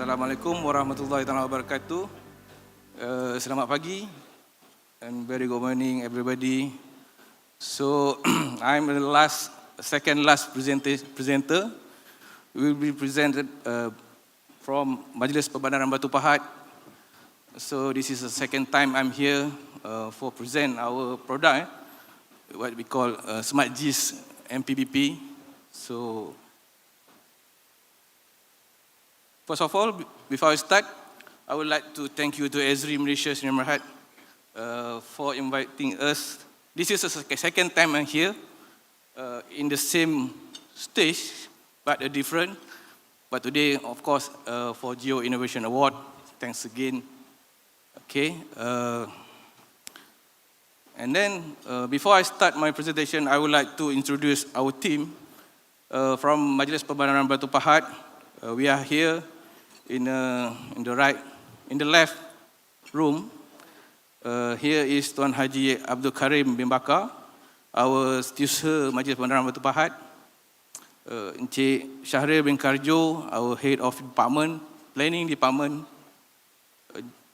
Assalamualaikum warahmatullahi wabarakatuh. Selamat pagi and very good morning everybody. So I'm the second last presenter. We will be presented from Majlis Perbandaran Batu Pahat. So this is the second time I'm here for present our product, what we call SmartGIS MPBP. So first of all, before I start, I would like to thank you to Esri Malaysia Sdn Bhd for inviting us. This is the second time I'm here in the same stage, but different. But today, of course, for Geo Innovation Award, thanks again. Okay. And then, before I start my presentation, I would like to introduce our team from Majlis Perbandaran Batu Pahat. We are here in the left room. Here is Tuan Haji Abdul Karim bin Bakar, our Steward Majlis Perbandaran Batu Pahat. Encik Syahril bin Karjo, our Head of Department, Planning Department.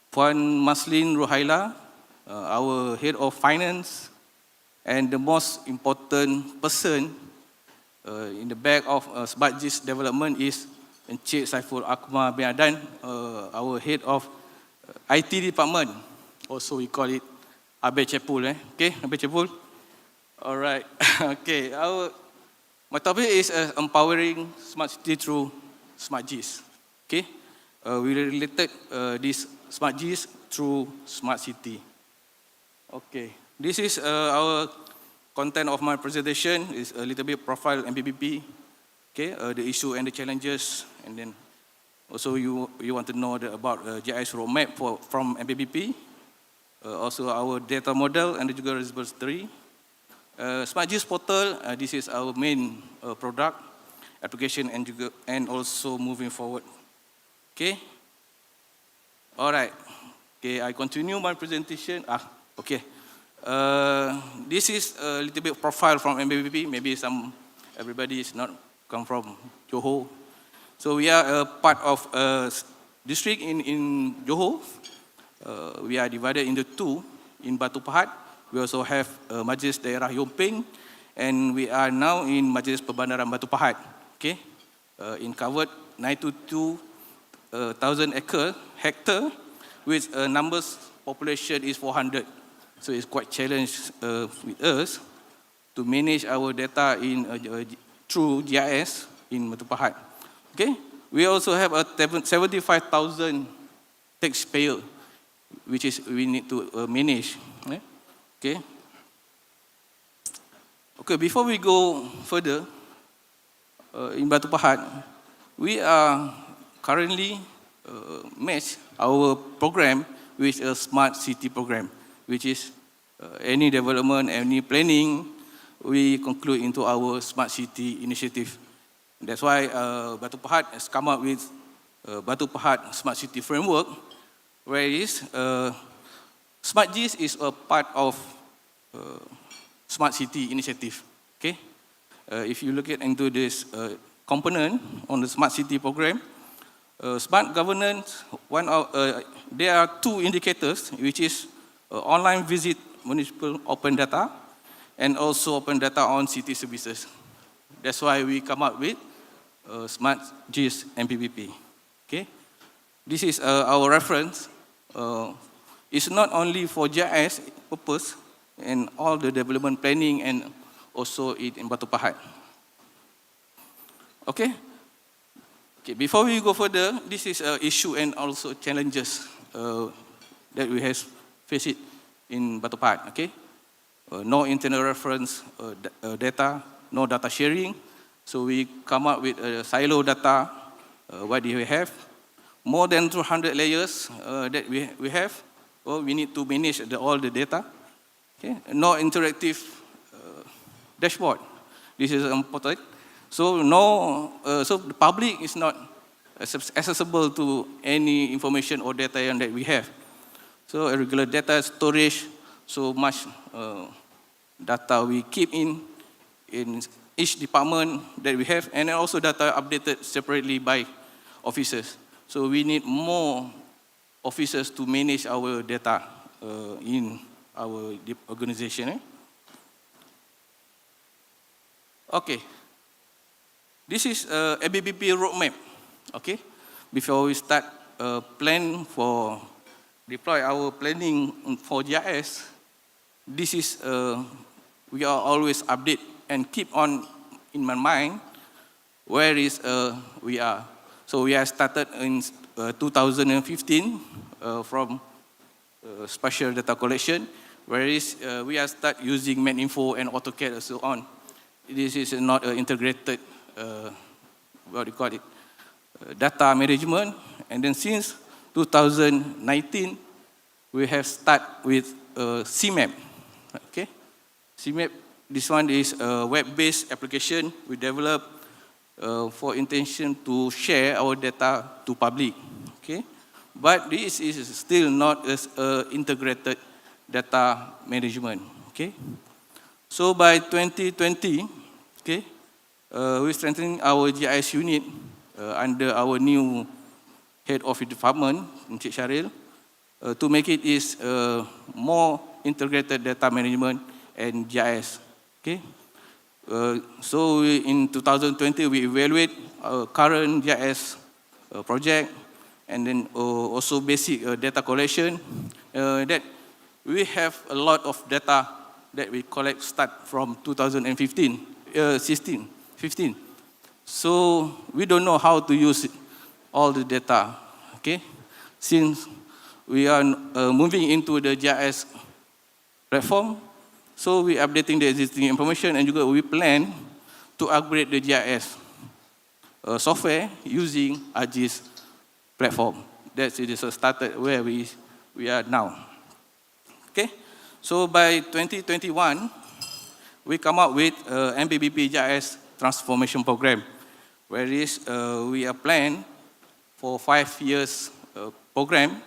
Puan Maslin Ruhaila, our Head of Finance. And the most important person in the back of SmartGIS development is Encik Saiful Akmal bin Adan, our Head of IT Department. Also we call it Abe Cepul. Okay, Abe Cepul. Alright. Okay, my topic is empowering smart city through SmartGIS. Okay, we related this SmartGIS through smart city. Okay, this is our content of my presentation. Is a little bit profile MPBP. Okay, the issue and the challenges, and then also you want to know about GIS roadmap from MPBP, also our data model and juga repository. SmartGIS portal, this is our main product, application and also moving forward. Okay, all right. Okay, I continue my presentation. Okay, this is a little bit profile from MPBP. Maybe everybody is not come from Johor. So we are a part of a district in Johor. We are divided into two in Batu Pahat. We also have Majlis Daerah Yomping, and we are now in Majlis Perbandaran Batu Pahat. Okay, in covered 92,000 hectare, with numbers population is 400. So it's quite challenge with us to manage our data in through GIS in Batu Pahat. Okay, we also have a 75,000 taxpayer, which is we need to manage. Okay. Okay, before we go further, in Batu Pahat, we are currently match our program with a smart city program, which is any development, any planning, we conclude into our smart city initiative. That's why Batu Pahat has come up with Batu Pahat Smart City Framework, where SmartGIS is a part of smart city initiative. Okay, if you look into this component on the smart city program, smart governance. There are two indicators, which is online visit municipal open data, and also open data on city services. That's why we come up with SmartGIS MPBP. Okay, this is our reference. It's not only for GIS purpose and all the development planning and also in Batu Pahat. Okay. Okay. Before we go further, this is an issue and also challenges that we have faced in Batu Pahat. Okay. No internal reference data, no data sharing. So we come up with silo data. What do we have? More than 200 layers that we have. We need to manage all the data. Okay. No interactive dashboard. This is important. So so the public is not accessible to any information or data that we have. So irregular data storage. So much data we keep in each department that we have, and also data updated separately by officers. So we need more officers to manage our data in our organization. Okay, this is a ABBP roadmap. Okay, before we start plan for deploy our planning for GIS, this is we are always update and keep on in my mind where is we are. So we are started in 2015 from spatial data collection, whereas we are start using MapInfo and AutoCAD and so on. This is not integrated, what do you call it, data management. And then since 2019, we have started with CMap. Okay, CMap. This one is a web-based application we developed for intention to share our data to public. Okay, but this is still not as integrated data management. Okay, so by 2020, okay, we strengthening our GIS unit under our new head of department, Encik Syaril, to make it is more integrated data management and GIS. Okay, so in 2020 we evaluate our current GIS project, and then also basic data collection. That we have a lot of data that we collect start from 2015, 15. So we don't know how to use all the data. Okay, since we are moving into the GIS platform, so we updating the existing information, and juga we plan to upgrade the GIS software using ArcGIS platform. That's it is started where we are now. Okay, so by 2021, we come up with MPBP GIS transformation program, whereas we are planned for 5 years program,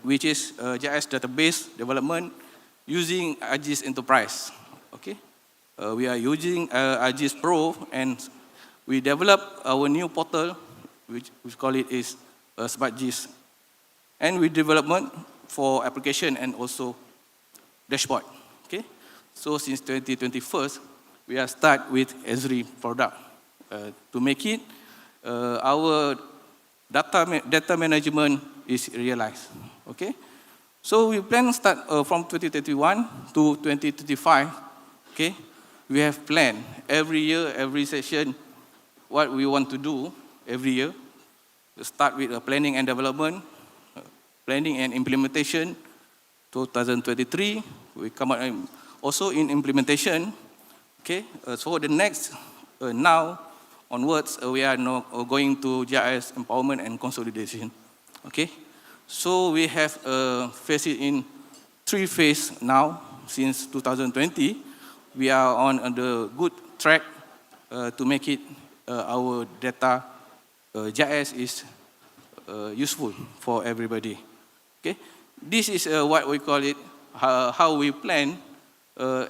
which is GIS database development using ArcGIS Enterprise. Okay, we are using ArcGIS Pro, and we develop our new portal, which we call it is SmartGIS, and we development for application and also dashboard. Okay, so since 2021, we are start with Esri product to make it our data management is realized. Okay, so we plan start from 2021 to 2025. Okay, we have planned every year, every session, what we want to do every year. To start with planning and development, planning and implementation. 2023, we come out also in implementation. Okay, so the next now onwards, we are now going to GIS empowerment and consolidation. Okay, so we have faced it in 3 phases now since 2020. We are on the good track to make it our data GIS is useful for everybody. Okay, this is what we call it, how we plan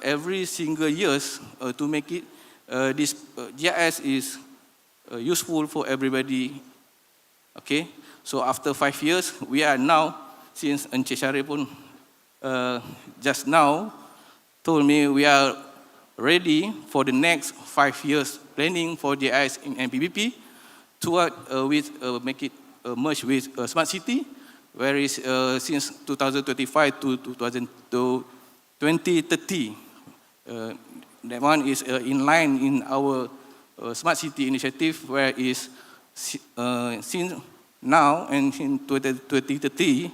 every single years to make it this GIS is useful for everybody. Okay, so after 5 years, we are now, since Encik Syaril pun just now told me we are ready for the next 5 years planning for GIS in MPBP to make it merge with Smart City, whereas since 2025 to 2030, that one is in line in our Smart City initiative, where is since now and in 2030,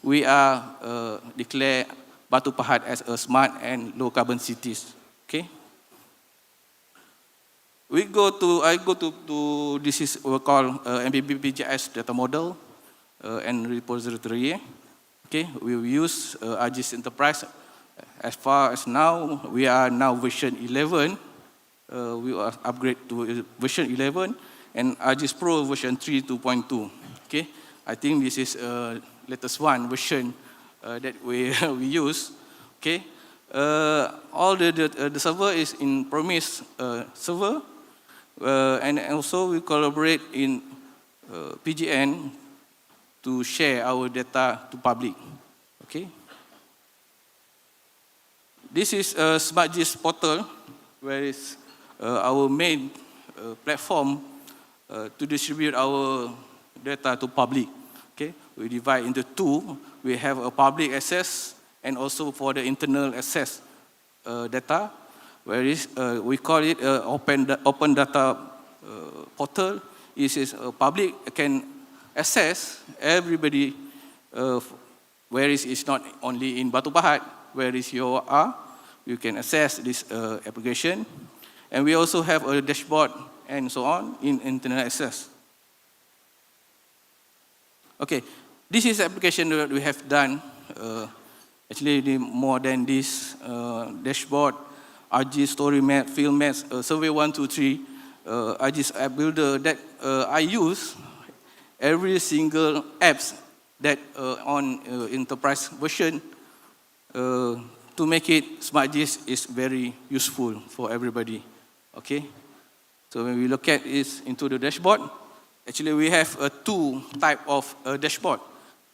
we are declare Batu Pahat as a smart and low carbon cities. Okay. I go to this is what we call MPBP GIS data model and repository. Okay, we use ArcGIS Enterprise. As far as now, we are now version 11. We are upgrade to version 11 and ArcGIS Pro version 3.2. Okay, I think this is latest one version that we use. Okay, all the server is in Promise server. And also we collaborate in PGN to share our data to public. Okay. This is a SmartGIS portal, where is our main platform to distribute our data to public. Okay, we divide into two. We have a public access and also for the internal access data, where is we call it open data portal. It is public can access everybody, where it's not only in Batu Pahat, where is you are, you can access this application. And we also have a dashboard and so on in internet access. Okay, this is the application that we have done. Actually, more than this dashboard, RG story map, field maps, survey 1, 2, 3, RG's app builder that I use every single apps that on enterprise version to make it SmartGIS is very useful for everybody. Okay, so when we look at it into the dashboard, actually we have two type of dashboard.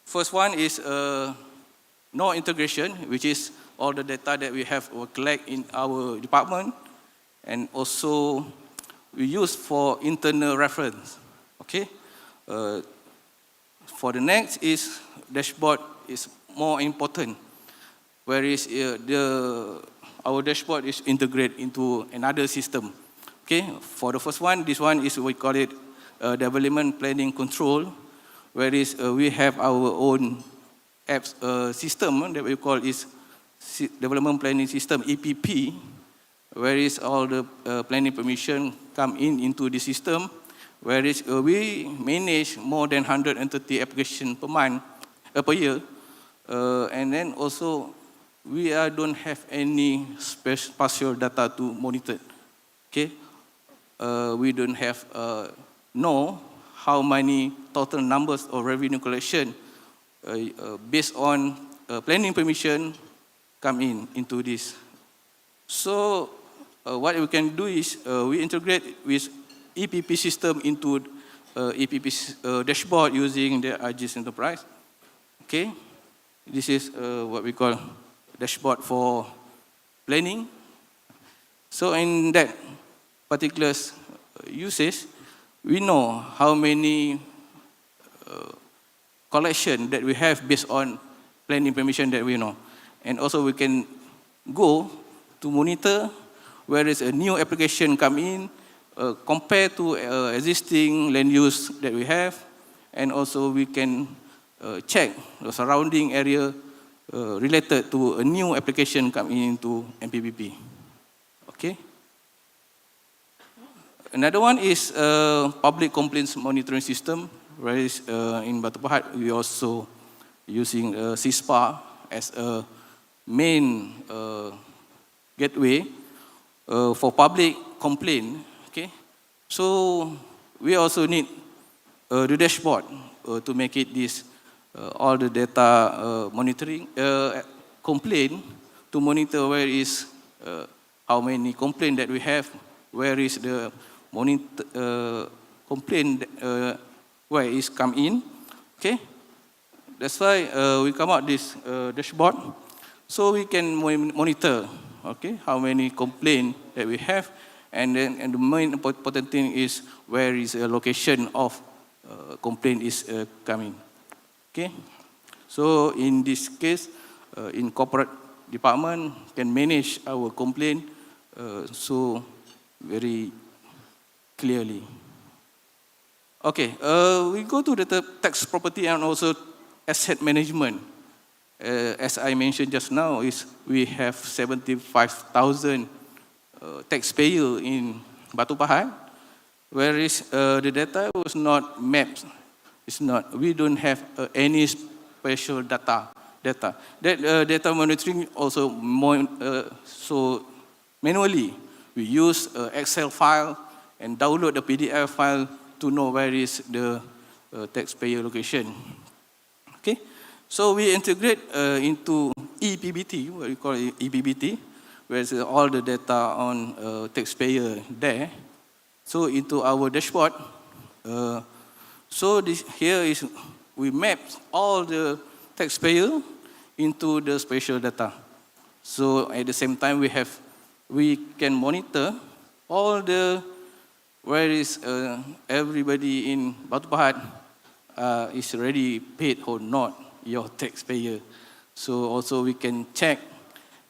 First one is no integration, which is all the data that we have will collect in our department, and also we use for internal reference. Okay. For the next is dashboard is more important, whereas our dashboard is integrated into another system. Okay. For the first one, this one is we call it development planning control, whereas we have our own apps system that we call is development planning system EPP, whereas all the planning permission come into the system, whereas we manage more than 130 applications per year, and then also we don't have any spatial data to monitor. Okay, we don't have know how many total numbers of revenue collection based on planning permission come into this. So what we can do is we integrate with EPP system into EPP dashboard using the RGIS Enterprise. Okay, this is what we call dashboard for planning. So in that particular usage, we know how many collection that we have based on planning permission that we know. And also we can go to monitor where is a new application come in, compared to existing land use that we have, and also we can check the surrounding area related to a new application coming into MPPP. Okay. Another one is public complaints monitoring system, whereas in Batu Pahat we also using CISPA as a main gateway for public complaint. Okay, so we also need the dashboard to make it this all the data monitoring complaint to monitor where is how many complaint that we have, where is the monitor complaint where is come in. Okay, that's why we come out this dashboard, so we can monitor. Okay, how many complaint that we have, and then the main important thing is where is the location of complaint is coming. Okay, so in this case, in corporate department can manage our complaint so very clearly. Okay, we go to the tax property and also asset management. As I mentioned just now, is we have 75,000 taxpayer in Batu Pahat, whereas the data was not mapped. It's not. We don't have any special data. That data monitoring also so manually. We use Excel file and download the PDF file to know where is the taxpayer location. Okay. So we integrate into ePBT, what we call ePBT, where all the data on taxpayer there. So into our dashboard, So here is, we map all the taxpayer into the spatial data. So at the same time, we can monitor all the, where is everybody in Batu Pahat is already paid or not, your taxpayer. So also we can check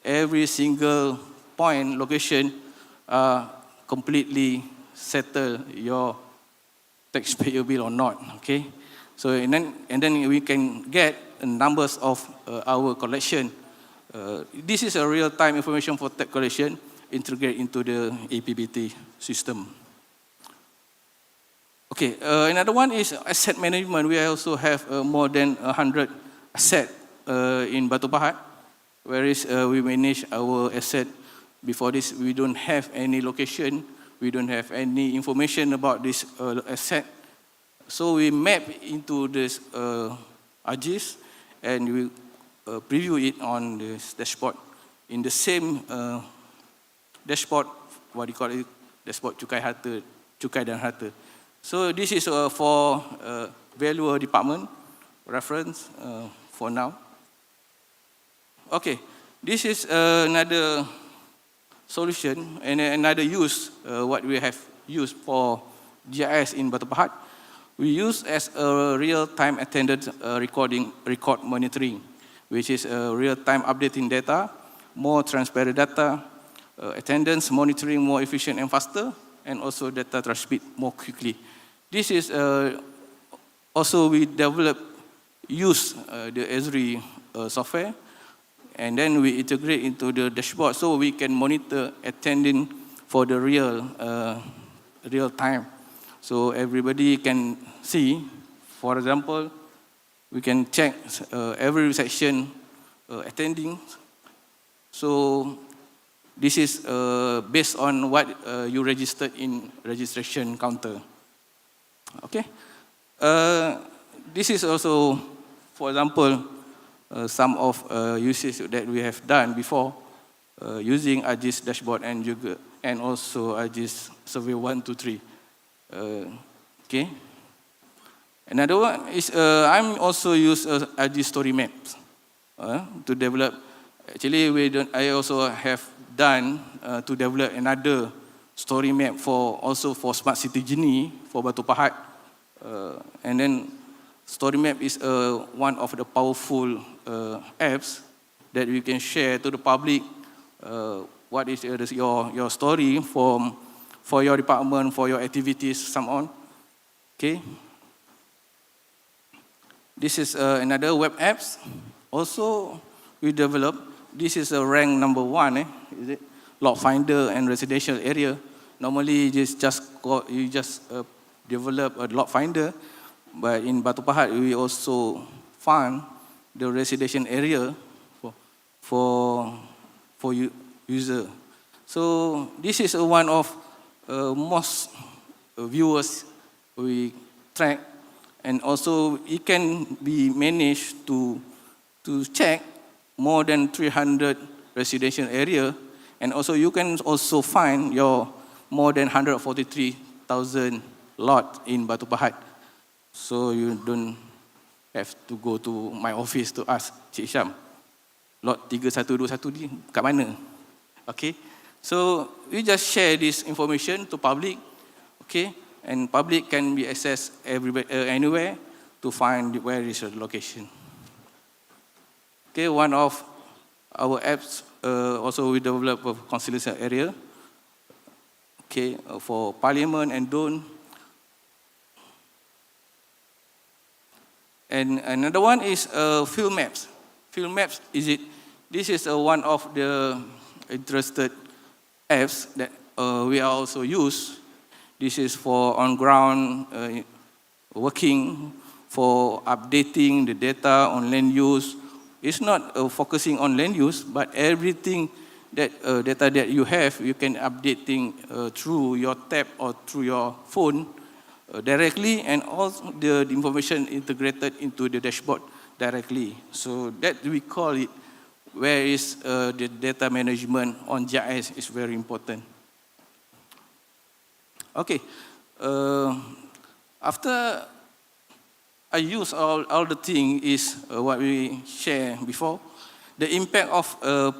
every single point, location, completely settle your taxpayer bill or not, okay? So, and then we can get numbers of our collection. This is a real-time information for tax collection integrated into the APBT system. Okay, another one is asset management. We also have more than 100 assets in Batu Pahat, whereas we manage our asset. Before this, we don't have any location, we don't have any information about this asset. So we map into this SmartGIS and we preview it on this dashboard. In the same dashboard, what do you call it? Dashboard Cukai dan Harta. So this is for valuer department reference for now. Okay, this is another solution and another use what we have used for GIS in Batu Pahat. We use as a real-time attendance record monitoring, which is real-time updating data, more transparent data, attendance monitoring more efficient and faster, and also data transmit more quickly. This is also we use the Esri software, and then we integrate into the dashboard so we can monitor attending for the real time. So everybody can see, for example, we can check every section attending. So this is based on what you registered in registration counter. Okay. This is also, for example, some of uses that we have done before using SmartGIS dashboard and also SmartGIS survey 1, 2, 3. Okay. Another one is I'm also use SmartGIS story maps to develop. Actually, I also have done to develop another story map also for smart city journey for Batu Pahat. And then story map is one of the powerful apps that we can share to the public. What is your story for your department, for your activities, some on. Okay. This is another web apps. Also, we develop. This is a rank number 1. Is it? Lot finder and residential area. Normally, you just develop a lot finder, but in Batu Pahat, we also found the residential area for user. So this is one of most viewers we track, and also it can be managed to check more than 300 residential area, and also you can also find your more than 143,000 lot in Batu Pahat. So you don't have to go to my office to ask, Cik Syam, lot 3121 ni kat mana? Okay. So we just share this information to public, okay, and public can be accessed anywhere to find where is the location. Okay, one of our apps also we develop a conciliation area, okay, for Parliament and Don. And another one is field maps. Field maps this is one of the interested apps that we also use. This is for on-ground working, for updating the data on land use. It's not focusing on land use, but everything that data that you have, you can updating through your tab or through your phone directly, and also the information integrated into the dashboard directly. So that we call it, where is the data management on GIS is very important. Okay, after I use all the thing is what we share before. The impact of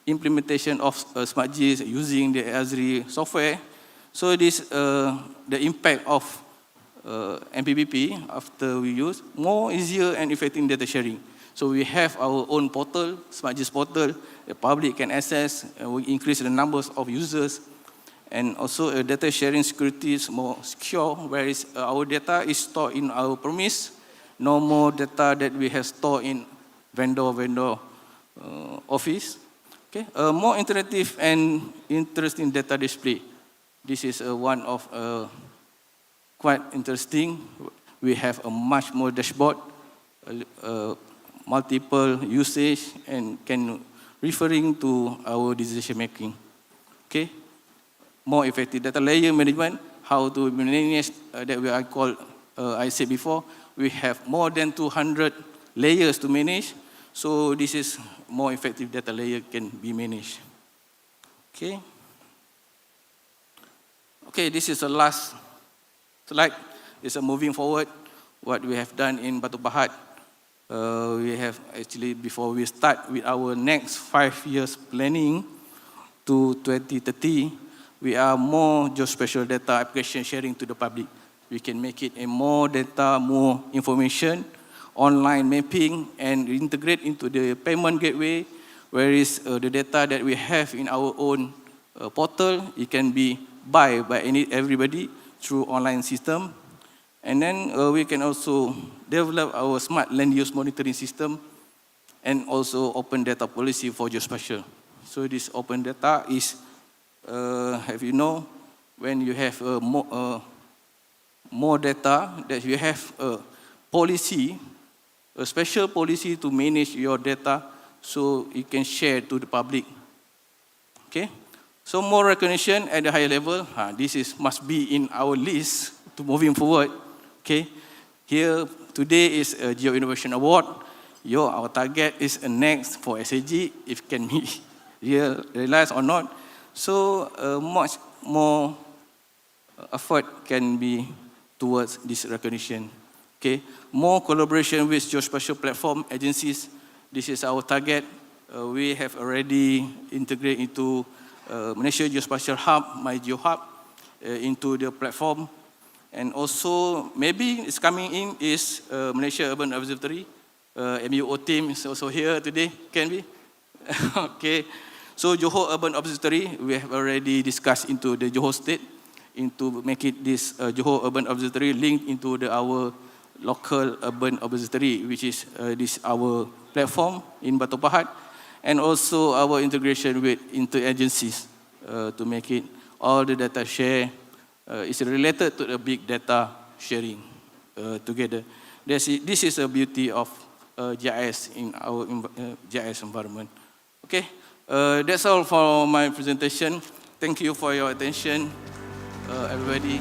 implementation of SmartGIS using the Azri software. So this the impact of MPBP after we use more easier and effective data sharing. So we have our own portal, SmartGIS portal. The public can access. We increase the numbers of users. And also data sharing security is more secure, whereas our data is stored in our premise. No more data that we have stored in vendor office. Okay, more interactive and interesting data display. This is one of quite interesting. We have a much more dashboard, multiple usage, and can referring to our decision making. Okay. More effective data layer management, how to manage that I call, I said before, we have more than 200 layers to manage, so this is more effective data layer can be managed. Okay. Okay, this is the last slide. It's a moving forward, what we have done in Batu Pahat. We have actually, before we start with our next 5 years planning to 2030, we are more geospatial data application sharing to the public. We can make it a more data, more information, online mapping, and integrate into the payment gateway, whereas the data that we have in our own portal, it can be buy by everybody through online system. And then we can also develop our smart land use monitoring system and also open data policy for geospatial. So this open data is, have you know, when you have more data, that you have a policy, a special policy to manage your data so you can share to the public. Okay? So more recognition at the higher level, must be in our list to moving forward. Okay? Here, today is a Geo Innovation Award. Our target is next for SAG, if can be realized or not. So much more effort can be towards this recognition. Okay, more collaboration with geospatial platform agencies. This is our target. We have already integrated into Malaysia Geospatial Hub, MyGeoHub, into the platform. And also, maybe it's coming in is Malaysia Urban Observatory. MUO team is also here today, can we? Okay. So Johor Urban Observatory, we have already discussed into the Johor State, into make it this Johor Urban Observatory linked into our local urban observatory, which is this our platform in Batu Pahat, and also our integration with interagencies to make it all the data share is related to the big data sharing together. This is the beauty of GIS in our GIS environment. Okay, that's all for my presentation. Thank you for your attention, everybody.